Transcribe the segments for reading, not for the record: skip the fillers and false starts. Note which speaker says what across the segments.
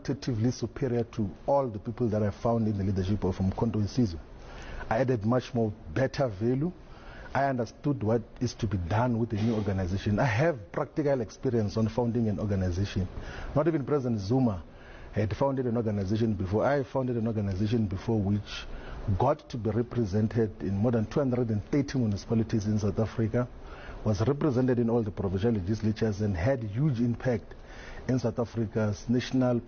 Speaker 1: qualitatively superior to all the people that I found in the leadership of Umkhonto weSizwe. I added much more better value. I understood what is to be done with the new organization. I have practical experience on founding an organization. Not even President Zuma had founded an organization before. I founded an organization before which got to be represented in more than 230 municipalities in South Africa, was represented in all the provincial legislatures, and had huge impact in South Africa's national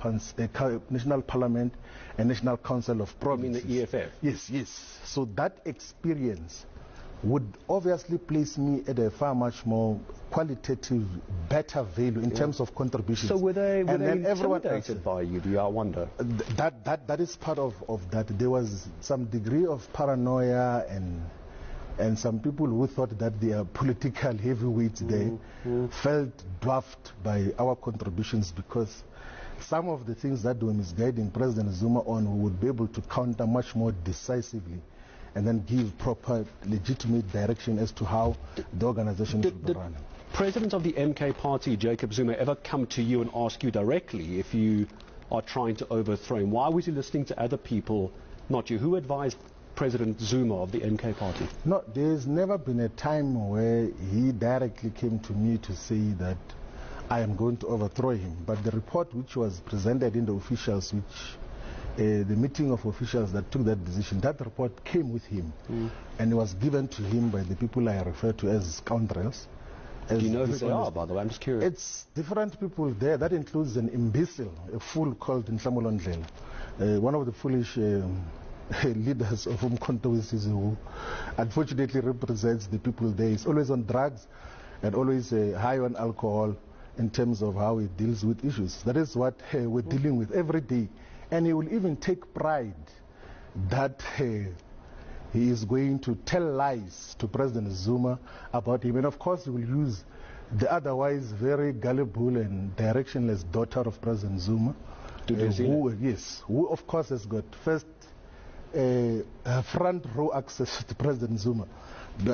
Speaker 1: parliament and national council of provinces.
Speaker 2: You mean the EFF?
Speaker 1: Yes, yes. So that experience would obviously place me at a far much more qualitative, better value in terms of contributions.
Speaker 2: So were they intimidated by you, do you, I wonder?
Speaker 1: That is part of that. There was some degree of paranoia and some people who thought that they are political heavyweights there felt dwarfed by our contributions, because some of the things that were misguiding President Zuma on, we would be able to counter much more decisively and then give proper, legitimate direction as to how the organization should be run.
Speaker 2: President of the MK party, Jacob Zuma, ever come to you and ask you directly if you are trying to overthrow him? Why was he listening to other people, not you? Who advised President Zuma of the MK party?
Speaker 1: No, there's never been a time where he directly came to me to say that I am going to overthrow him. But the report which was presented in the officials, which the meeting of officials that took that decision, that report came with him and it was given to him by the people I refer to as scoundrels.
Speaker 2: Do you know who they are, by the way? I'm just curious.
Speaker 1: It's different people there. That includes an imbecile, a fool called Nhlamulo Ndlela, one of the foolish leaders of Umkhonto weSizwe, who unfortunately represents the people there. He's always on drugs and always high on alcohol in terms of how he deals with issues. That is what we're dealing with every day. And he will even take pride that he is going to tell lies to President Zuma about him. And of course he will use the otherwise very gullible and directionless daughter of President Zuma, who of course has got first front row access to President Zuma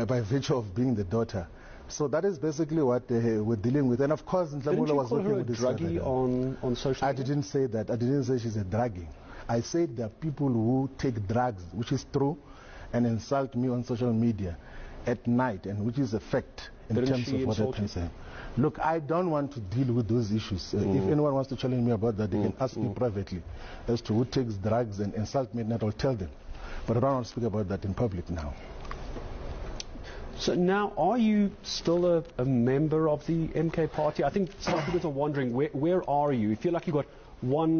Speaker 1: by virtue of being the daughter. So that is basically what we're dealing with. And of course, Nhlamulo was working with this
Speaker 2: druggie on social media?
Speaker 1: I didn't say that. I didn't say she's a druggie. I said there are people who take drugs, which is true, and insult me on social media at night, and which is a fact in terms of what I can say. Look, I don't want to deal with those issues. If anyone wants to challenge me about that, they can ask me privately as to who takes drugs and insult me at night. I'll tell them. But I don't want to speak about that in public now.
Speaker 2: So now, are you still a member of the MK party? I think some people are wondering, where are you? You feel like you've got one